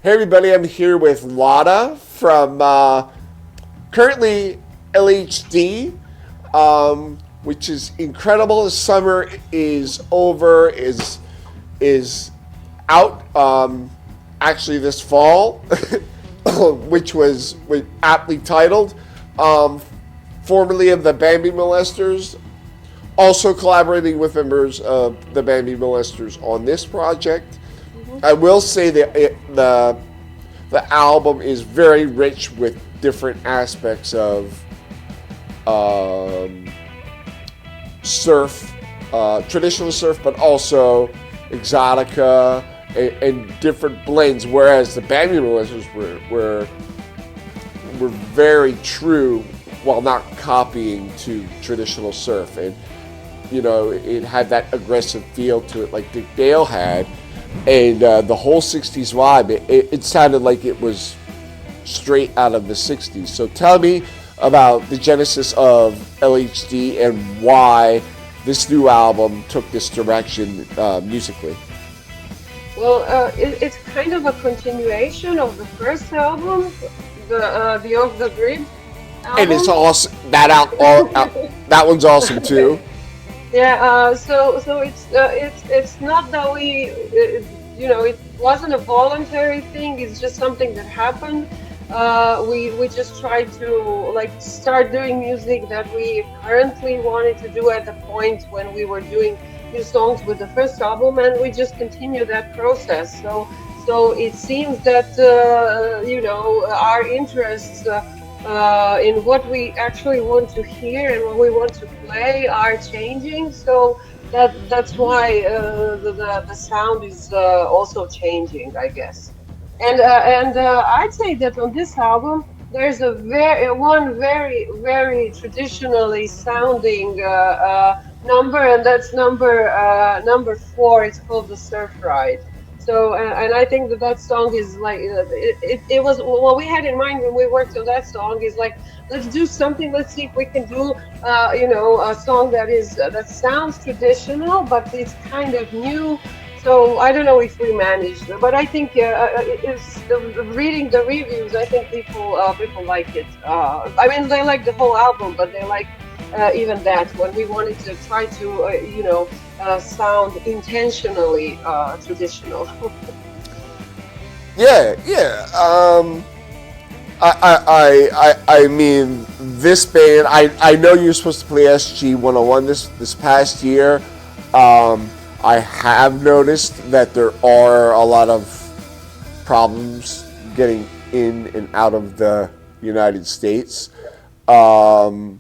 Hey everybody, I'm here with Lada from currently LHD, which is incredible. The summer is over, is out actually this fall, which was aptly titled, formerly of the Bambi Molesters, also collaborating with members of the Bambi Molesters on this project. I will say that the album is very rich with different aspects of surf, traditional surf, but also exotica and different blends. Whereas the Bambi Molesters were very true while not copying to traditional surf, and it had that aggressive feel to it, like Dick Dale had. And the whole 60s vibe, it sounded like it was straight out of the 60s. So tell me about the genesis of LHD and why this new album took this direction musically. Well, it's kind of a continuation of the first album, the Off the Grid album. And it's awesome. That one's awesome too. Yeah, so it's not that it wasn't a voluntary thing. It's just something that happened. We just tried to start doing music that we currently wanted to do at the point when we were doing new songs with the first album, and we just continue that process. So it seems that our interests. In what we actually want to hear and what we want to play are changing, so that's why the sound is also changing, I guess. And I'd say that on this album there's one very traditionally sounding number, and that's number 4. It's called the Surf Ride. So, and I think that song is it was what we had in mind when we worked on that song is let's do something. Let's see if we can do, a song that sounds traditional, but it's kind of new. So I don't know if we managed, but I think reading the reviews, I think people like it. I mean, they like the whole album, but they like even that when we wanted to try to, sound intentionally traditional. Yeah. I mean, this band. I know you're supposed to play SG 101 this past year. I have noticed that there are a lot of problems getting in and out of the United States. And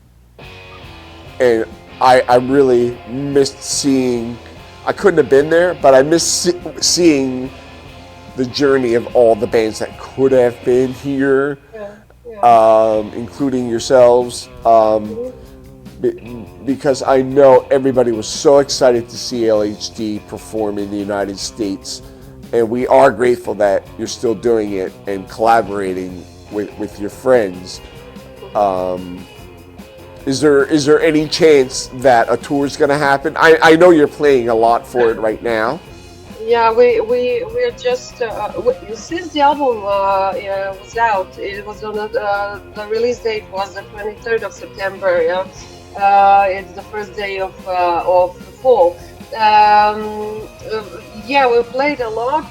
I really missed seeing. I couldn't have been there, but I missed seeing the journey of all the bands that could have been here, including yourselves. Because I know everybody was so excited to see LHD perform in the United States, and we are grateful that you're still doing it and collaborating with your friends. Is there any chance that a tour is going to happen? I know you're playing a lot for it right now. Yeah, we're just since the album was out, it was on the release date was the 23rd of September. Yeah, it's the first day of the fall. Yeah, we played a lot.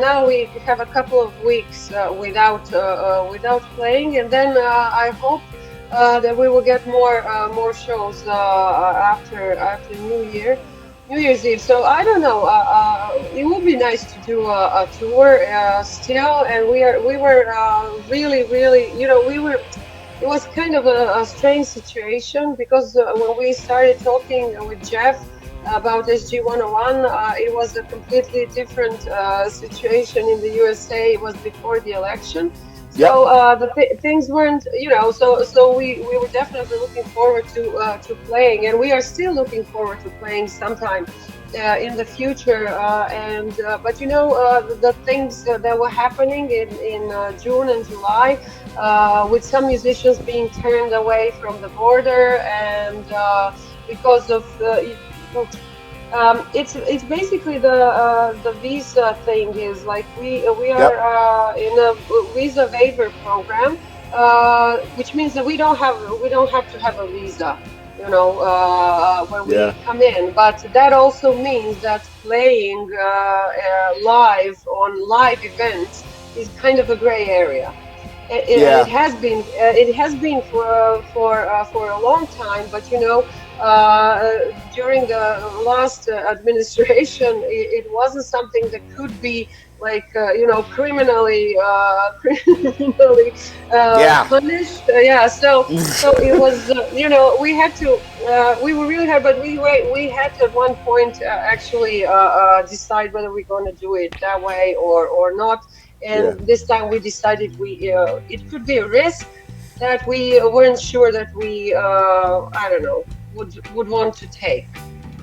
Now we have a couple of weeks without playing, and then I hope that we will get more shows after New Year's Eve. So I don't know. It would be nice to do a tour still, and we were really, we were. It was kind of a strange situation because when we started talking with Jeff about SG 101, it was a completely different situation in the USA. It was before the election. So things weren't, so we were definitely looking forward to playing, and we are still looking forward to playing sometime in the future. But the things that were happening in June and July, with some musicians being turned away from the border, and because of It's basically the visa thing is like we are Yep. in a visa waiver program, which means that we don't have to have a visa, when Yeah. we come in. But that also means that playing live on live events is kind of a gray area. And Yeah. it has been for a long time, but uh, during the last administration, it wasn't something that could be like criminally Yeah. punished. Yeah, so it was we had to we were really hard, but we had to at one point actually decide whether we're going to do it that way or not. Yeah. And this time we decided we it could be a risk that we weren't sure that we I don't know would want to take.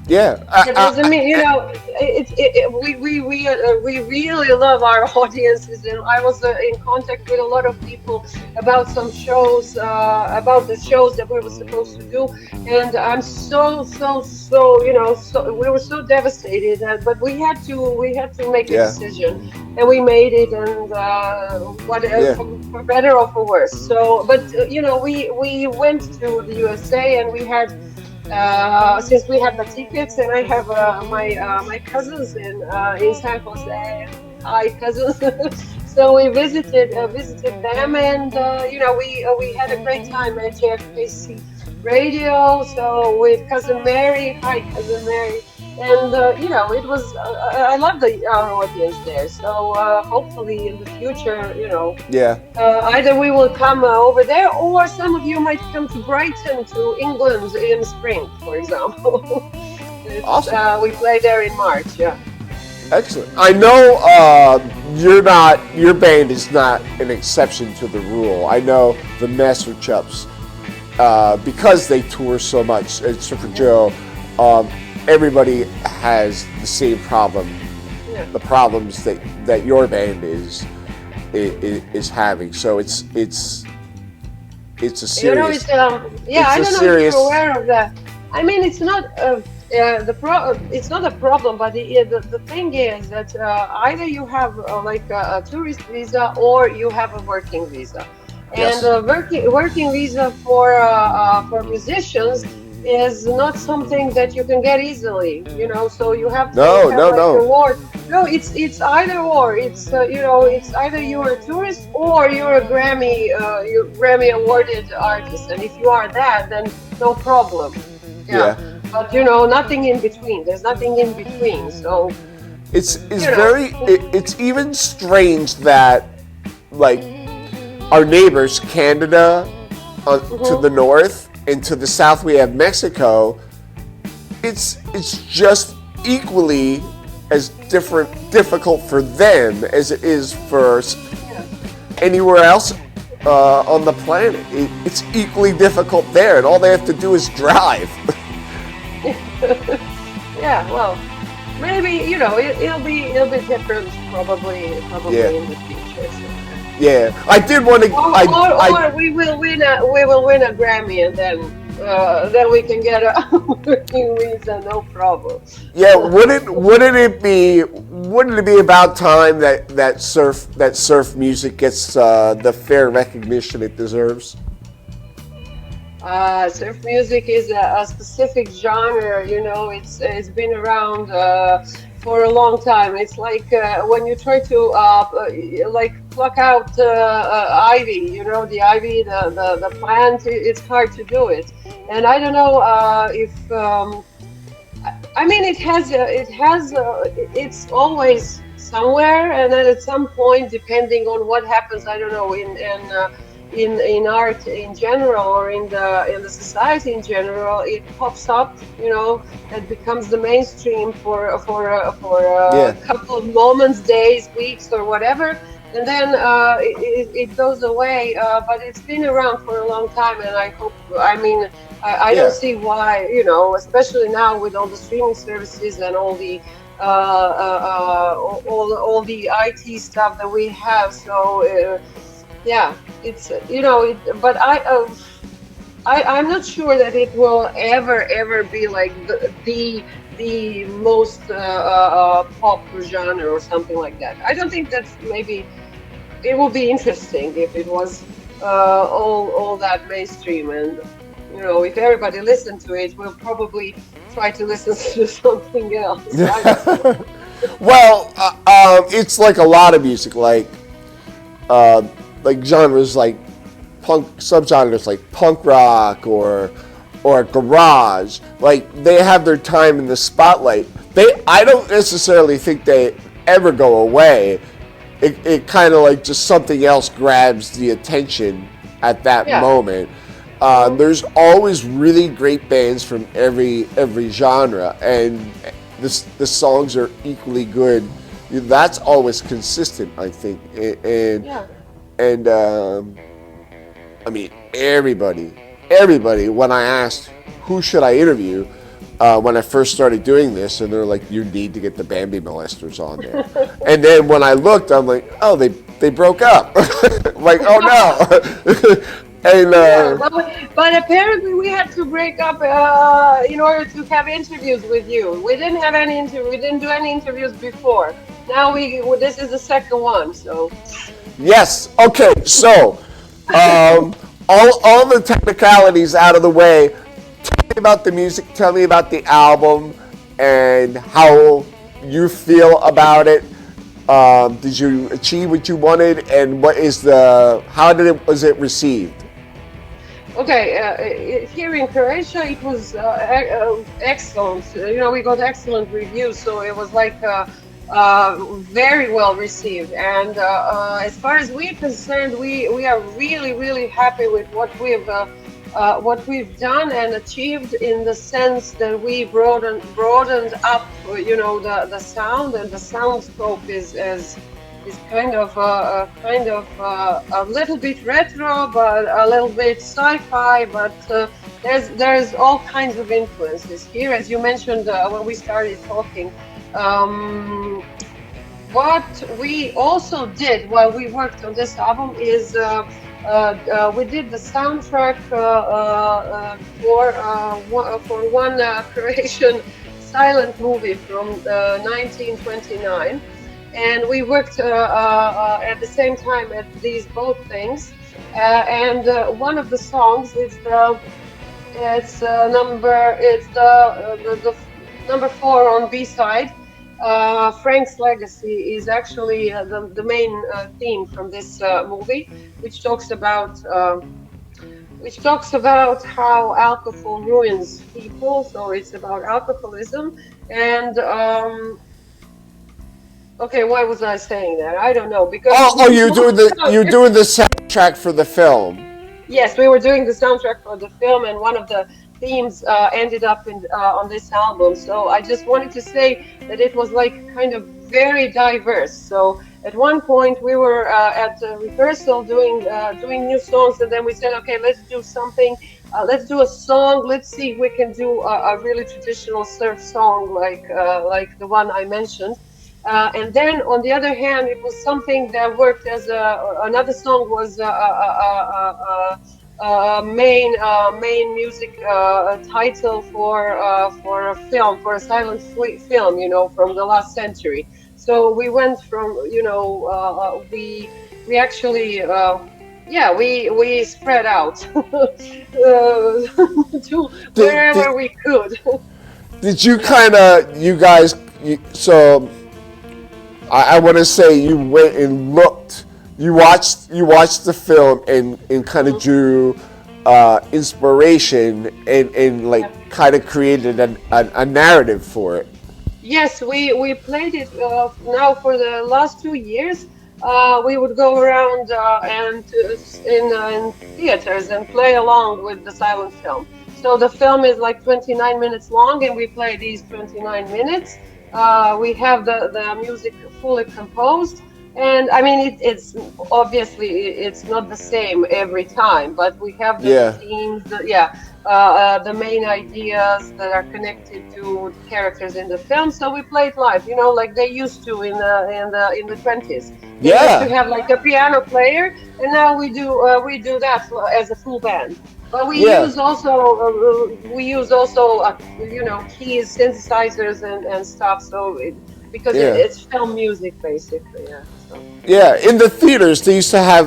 Yeah. That doesn't mean, we really love our audiences, and I was in contact with a lot of people about some shows, about the shows that we were supposed to do, and I'm so so we were so devastated, but we had to make a Yeah. decision, and we made it, and Yeah. for better or for worse. So, but we went to the USA, and we had since we have the tickets, and I have my cousins in San Jose. Hi, cousins. So we visited them, and we had a great time at JFKC Radio. So with cousin Mary, hi, cousin Mary, and it was I love our audience there. So hopefully in the future, Yeah. either we will come over there, or some of you might come to Brighton, to England in spring, for example. Awesome. We play there in March. Yeah. Excellent. I know your band is not an exception to the rule. I know the Master Chups, because they tour so much at Surfer Joe, everybody has the same problem. Yeah. The problems that your band is having. So it's a serious. Yeah. It's I a don't know if serious. you're aware of that. I mean, it's not. It's not a problem, but the thing is that either you have like a tourist visa, or you have a working visa, and Yes. working visa for musicians is not something that you can get easily, so you have to No. have No. like No. reward. No, it's either or. It's either you're a tourist, or you're a Grammy awarded artist, and if you are that, then no problem. Yeah. Yeah. But nothing in between. There's nothing in between. So It's you know. it's even strange that, like, our neighbors, Canada, to Mhm. the north, and to the south we have Mexico. It's just equally as difficult for them as it is for Yeah. anywhere else on the planet. It's equally difficult there, and all they have to do is drive. Yeah. Well, maybe it'll be different probably Yeah. in the future. So. Yeah, I did want to. Or we will win a Grammy, and then we can get a working visa, no problem. Yeah, wouldn't it be about time that surf music gets the fair recognition it deserves? Surf music is a specific genre. It's been around for a long time. It's like when you try to like pluck out ivy. The ivy, the plant. It's hard to do it. And I don't know if I mean it's always somewhere, and then at some point, depending on what happens, I don't know in art in general, or in the society in general, it pops up, and becomes the mainstream for Yeah. a couple of moments, days, weeks, or whatever, and then it goes away. But it's been around for a long time, and I Yeah. don't see why, especially now with all the streaming services and all the all the IT stuff that we have. So yeah, it's but I'm not sure that it will ever be like the most pop genre or something like that. I don't think that's maybe it would be interesting if it was all that mainstream, and if everybody listened to it, we'll probably try to listen to something else. I don't know. Well, it's like a lot of music, like genres like punk subgenres like punk rock or garage. Like they have their time in the spotlight. I don't necessarily think they ever go away. It kind of like just something else grabs the attention at that moment. There's always really great bands from every genre, and the songs are equally good. That's always consistent, I think. And I mean, everybody. When I asked who should I interview when I first started doing this, and they're like, you need to get the Bambi Molesters on there. And then when I looked, I'm like, oh, they broke up. Like, oh no. And but apparently we had to break up in order to have interviews with you. We didn't have any We didn't do any interviews before. Now this is the second one. So yes. Okay. So all the technicalities out of the way. Tell me about the music. Tell me about the album and how you feel about it. Did you achieve what you wanted, and how was it received? Okay, here in Croatia it was excellent. We got excellent reviews, so it was like very well received. And as far as we're concerned, we are really, really happy with what we've done and achieved, in the sense that we broadened up, the sound, and the sound scope is kind of a little bit retro, but a little bit sci-fi. But there's all kinds of influences here, as you mentioned when we started talking. What we also did while we worked on this album is we did the soundtrack for one Croatian silent movie from 1929. And we worked at the same time at these both things, and one of the songs is the number 4 on B-side. Frank's Legacy is actually the main theme from this movie, which talks about how alcohol ruins people. So it's about alcoholism. And okay, why was I saying that? I don't know, because you're doing the soundtrack for the film. Yes, we were doing the soundtrack for the film, and one of the themes ended up on this album. So I just wanted to say that it was like kind of very diverse. So at one point we were at the rehearsal doing new songs, and then we said, okay, let's do something. Let's do a song. Let's see if we can do a really traditional surf song like the one I mentioned. And then, on the other hand, it was something that worked as another song was main music title for a film, for a silent film, from the last century. So we went from, we actually, we spread out to wherever we could. Did you so I want to say you went and looked, you watched the film and kind of drew inspiration and kind of created a narrative for it. Yes, we played it now for the last 2 years. We would go around and in theaters and play along with the silent film. So the film is like 29 minutes long, and we play these 29 minutes. We have the music fully composed, and I mean it's obviously it's not the same every time, but we have the themes, the main ideas that are connected to characters in the film. So we play it live, like they used to in the 20s. They used to have like a piano player, and now we do that as a full band. But Yeah, we use also you know, keys, synthesizers, and stuff. So because yeah. it's film music basically. Yeah. So Yeah, in the theaters they used to have.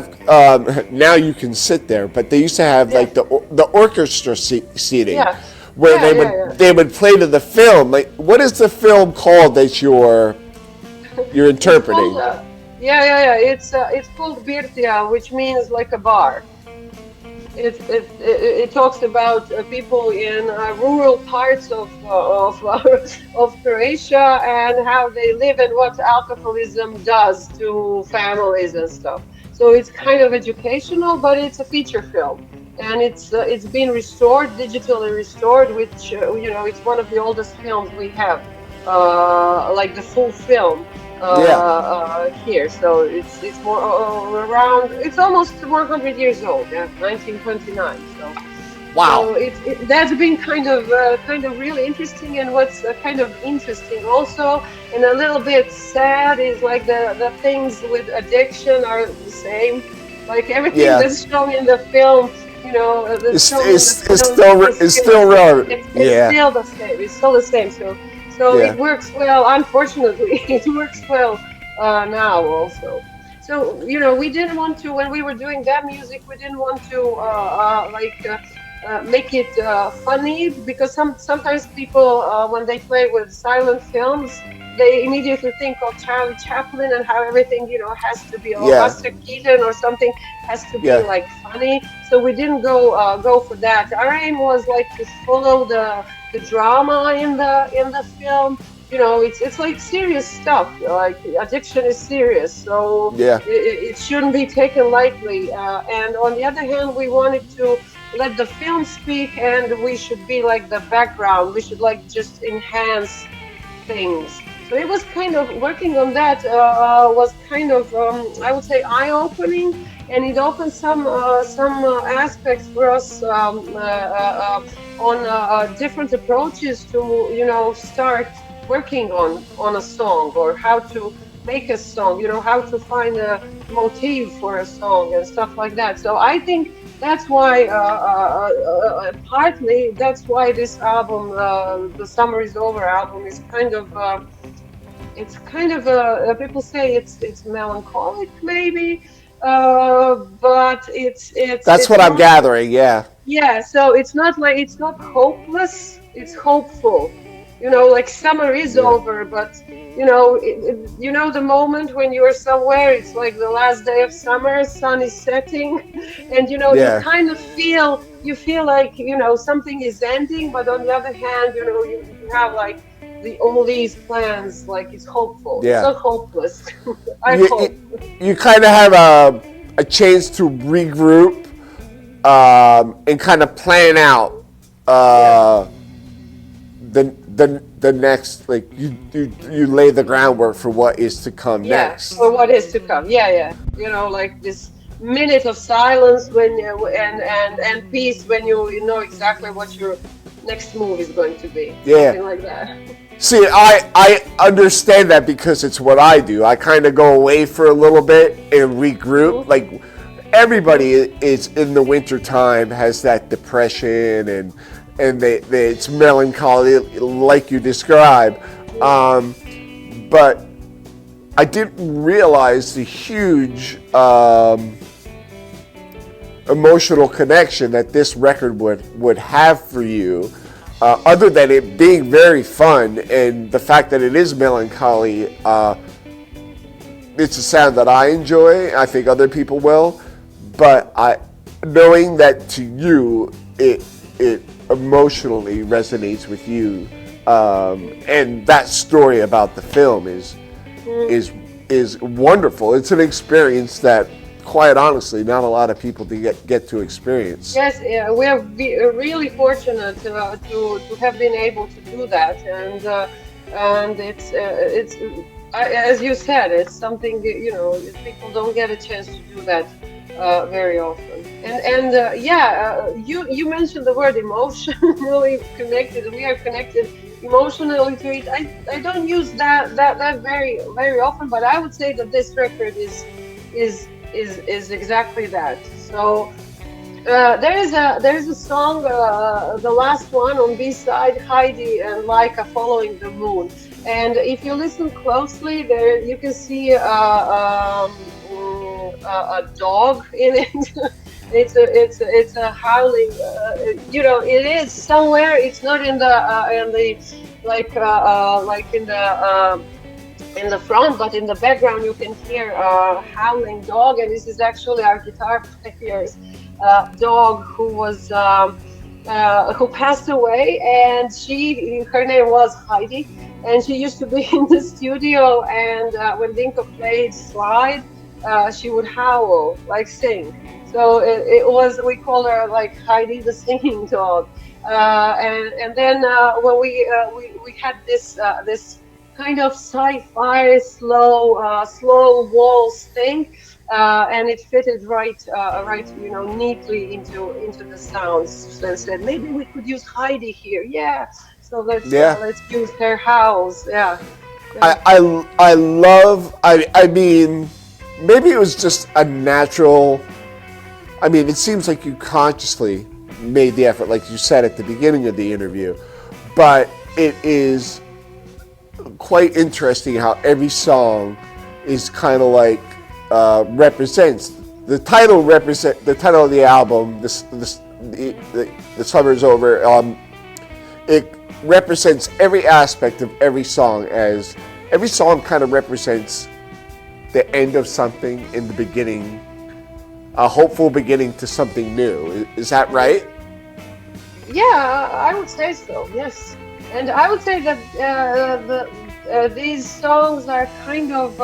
Now you can sit there, but they used to have yeah, like the orchestra seating, yeah, where yeah, yeah, yeah. they would play to the film. Like, what is the film called that you're It's called interpreting? yeah, yeah, yeah. It's called Birtia, which means like a bar. It talks about people in rural parts of Croatia and how they live and what alcoholism does to families and stuff. So it's kind of educational, but it's a feature film, and it's been restored, digitally restored, which you know, it's one of the oldest films we have, like the full film Yeah. here. So it's more around. It's almost 100 years old. Yeah, 1929. So Wow. that's been kind of really interesting. And what's kind of interesting also, and a little bit sad, is like the things with addiction are the same. Like everything Yeah. that's shown in the film, you know, that's It's shown in the it's it's film still is it's still still relevant. it's Yeah. still the same. It's still the same. So it Yeah. works well. Unfortunately, it works well now also. So you know, we didn't want to, when we were doing that music, we didn't want to make it funny, because sometimes people when they play with silent films, they immediately think of Charlie Chaplin and how everything, you know, has to be, or Yeah. Buster Keaton or something, has to be Yeah. like funny. So we didn't go for that. Our aim was like to follow the drama in the film. You know, it's like serious stuff. Like addiction is serious, so Yeah. it shouldn't be taken lightly. And on the other hand, we wanted to let the film speak, and we should be like the background. We should like just enhance things. So it was kind of working on that, was kind of I would say eye-opening, and it opened some aspects for us on different approaches to, you know, start working on a song, or how to make a song, you know, how to find a motif for a song and stuff like that. So I think that's why partly that's why this album, the Summer Is Over album, is kind of it's kind of people say it's melancholic maybe, but That's it's what I'm not. gathering. Yeah. Yeah, so it's not like, it's not hopeless, it's hopeful. You know, like summer is Yeah. over, but you know, you know, the moment when you're somewhere, it's like the last day of summer, sun is setting, and you know, Yeah. you feel like, you know, something is ending, but on the other hand, you know, you have like all these plans, like it's hopeful. It's Yeah. not hopeless. I You hope. you kind of have a chance to regroup, and kind of plan out Yeah. uh, the next, like you lay the groundwork for what is to come Yeah, next. for what is to come. Yeah, yeah. You know, like this minute of silence when you, and peace when you know exactly what your next move is going to be. Yeah. Something like that. See, I understand that because it's what I do. I kind of go away for a little bit and regroup. Hmm. Like everybody is in the winter time has that depression and it's melancholy like you describe. Yeah. But I didn't realize the huge emotional connection that this record would have for you, other than it being very fun and the fact that it is melancholy. It's a sound that I enjoy. I think other people will, but knowing that to you it emotionally resonates with you, and that story about the film Mm. is wonderful. It's an experience that, quite honestly, not a lot of people get to experience. Yes, yeah, we are really fortunate to have been able to do that, and it's as you said, it's something that, you know, people don't get a chance to do that very often. And yeah, you mentioned the word emotion, really connected. We are connected emotionally to it. I don't use that very often, but I would say that this record is is exactly that. So There is a song, the last one on B side, Heidi and Laika following the moon. And if you listen closely, there you can see a dog in it. It's a howling. It is somewhere. It's not in the like in the front, but in the background you can hear a howling dog, and this is actually our guitar player's dog who passed away, and her name was Heidi, and she used to be in the studio, and when Dinko played slide, she would howl, like sing. So it was, we call her like Heidi the singing dog. And then when we had this kind of sci-fi slow waltz thing, and it fitted right neatly into the sounds. So I said maybe we could use Heidi here. Yeah. So let's use her howls. Yeah. I love. I mean, maybe it was just a natural. I mean, it seems like you consciously made the effort, like you said at the beginning of the interview, but it is quite interesting how every song is kind of like represents the title of the album. The summer's over. It represents every aspect of every song, as every song kind of represents the end of something in the beginning, a hopeful beginning to something new. Is that right? Yeah, I would say so. Yes, and I would say that these songs are kind of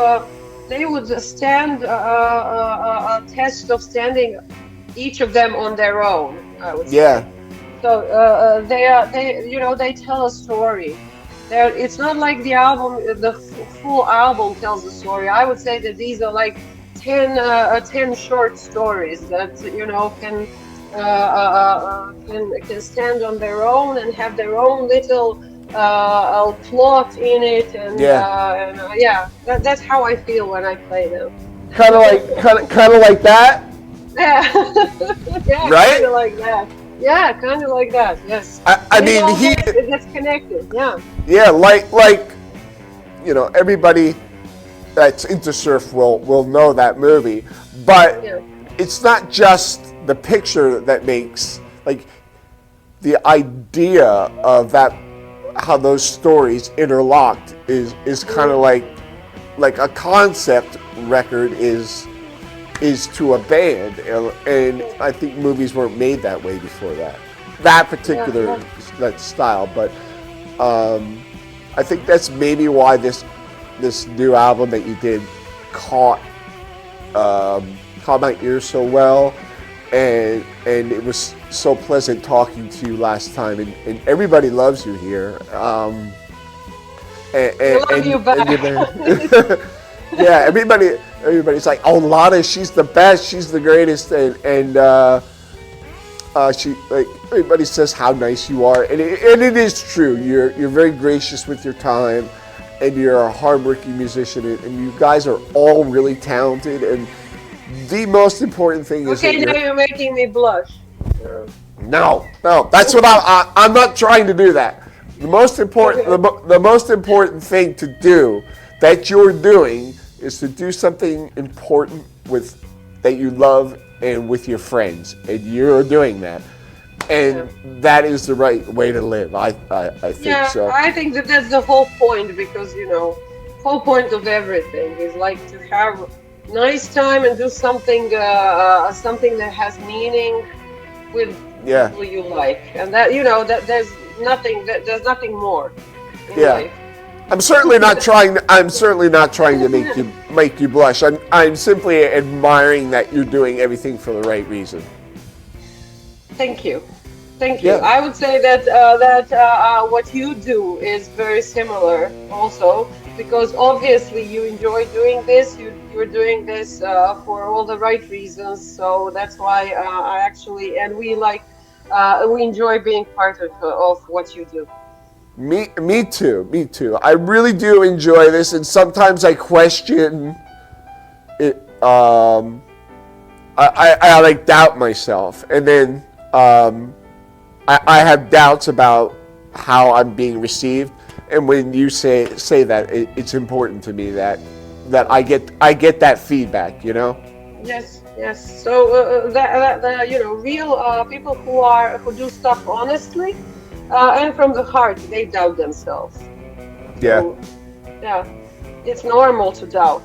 they would stand a test of standing, each of them on their own, I would say. Yeah. So they tell a story. It's not like the album, the full album tells a story. I would say that these are like 10 short stories that can stand on their own and have their own little plot in it, and that's how I feel when I play them. Kind of like that. Yeah, yeah, right. Kind of like that. Yeah, kind of like that. Yes. I mean, it gets connected. Yeah. Yeah, like everybody that's into surf will know that movie, but it's not just the picture that makes, like, the idea of that, how those stories interlocked is kind of like a concept record is to a band, and I think movies weren't made that way before that particular that style. But I think that's maybe why this new album that you did caught my ear so well, and it was so pleasant talking to you last time, and everybody loves you here. I love you back. Yeah, everybody's like, oh, Lada, she's the best, she's the greatest, and she, like, everybody says how nice you are, and it is true. You're very gracious with your time, and you're a hardworking musician, and you guys are all really talented, and the most important thing is okay, now you're making me blush. No, that's what I'm not trying to do that. The most important thing to do that you're doing is to do something important that you love and with your friends, and you're doing that, and that is the right way to live. I think so. I think that's the whole point, because whole point of everything is like to have nice time and do something that has meaning with people you like, and that that there's nothing more in life. I'm certainly not trying to make you blush. I'm simply admiring that you're doing everything for the right reason. Thank you. I would say that what you do is very similar also, because obviously you enjoy doing this. You're doing this for all the right reasons. So that's why we enjoy being part of what you do. Me too. I really do enjoy this, and sometimes I question it. I like doubt myself, and then I have doubts about how I'm being received. And when you say that, it's important to me that I get that feedback, you know. Yes, yes. So real people who do stuff honestly and from the heart, they doubt themselves. Yeah. So, yeah, it's normal to doubt.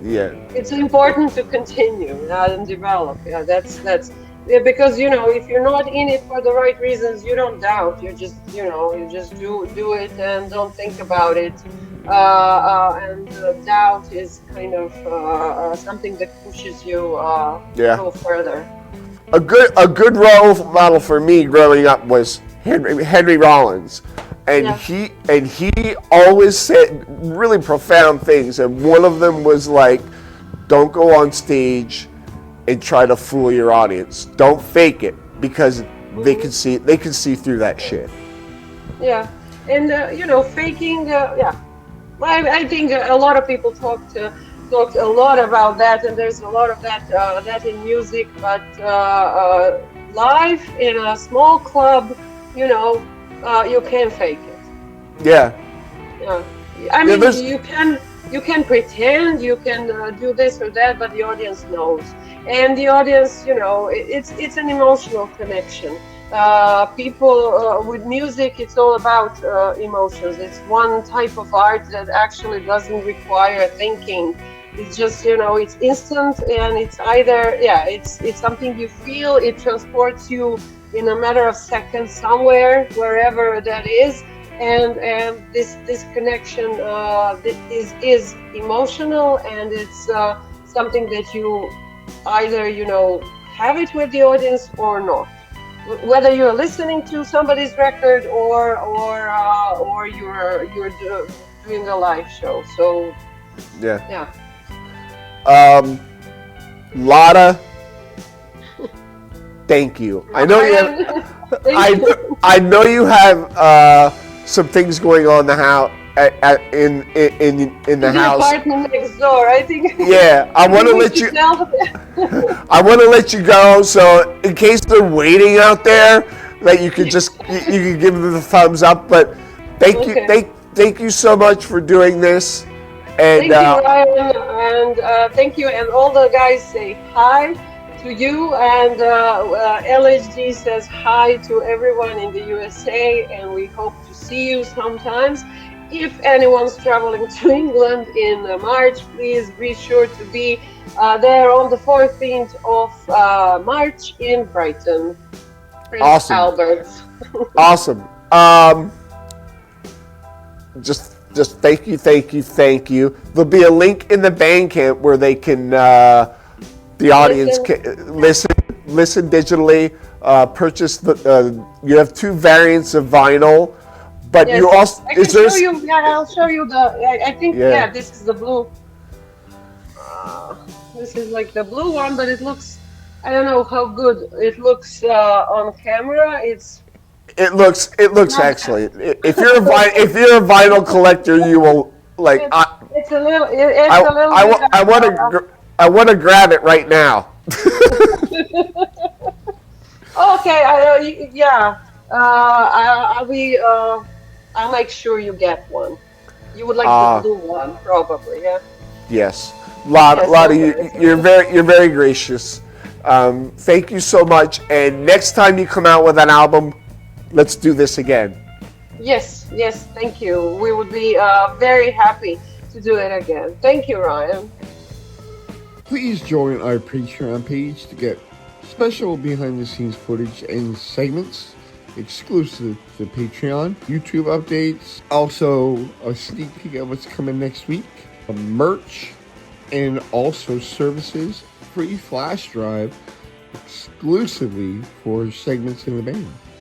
Yeah. It's important to continue and develop. Yeah, that's yeah, because if you're not in it for the right reasons, you don't doubt. You just you just do it and don't think about it. And doubt is kind of something that pushes you to go further. A good role model for me growing up was Henry Rollins, and he always said really profound things, and one of them was like, don't go on stage and try to fool your audience. Don't fake it, because they can see through that shit. Yeah, and faking. Yeah, I think a lot of people talked a lot about that, and there's a lot of that in music. But live in a small club, you can fake it. Yeah. Yeah. I mean, you can pretend, you can do this or that, but the audience knows. And the audience, it's an emotional connection. People with music, it's all about emotions. It's one type of art that actually doesn't require thinking. It's just, it's instant, and it's either, it's something you feel. It transports you in a matter of seconds somewhere, wherever that is. And this connection is emotional, and it's something that you either have it with the audience or not, whether you're listening to somebody's record or you're doing a live show. So yeah. Lada, thank you. I know you have. I know you have some things going on in the house. In the house. Apartment next door, I think. Yeah, I want to let you. I want to let you go. So in case they're waiting out there, that you could give them the thumbs up. But thank you so much for doing this. And thank you, Ryan, and thank you, and all the guys say hi to you, and LHD says hi to everyone in the USA, and we hope to see you sometimes. If anyone's traveling to England in March, please be sure to be there on the 14th of March in Brighton. Prince awesome. Albert. Awesome. Just thank you. There'll be a link in the Bandcamp where they can, the audience can listen digitally, purchase you have two variants of vinyl. But yes, you also I'll show you the. I think this is the blue. This is like the blue one, but it looks. I don't know how good it looks on camera. It looks excellent. If you're a vinyl collector, you will like. It's a little. It's a little. I want to grab it right now. Okay. I'll make sure you get one. You would like the blue one, probably, yeah. Yes, Lada, you're very gracious. Thank you so much. And next time you come out with an album, let's do this again. Yes, thank you. We would be very happy to do it again. Thank you, Ryan. Please join our Patreon page to get special behind-the-scenes footage and segments exclusive to Patreon, YouTube updates, also a sneak peek of what's coming next week, merch, and also services, free flash drive exclusively for segments in the band.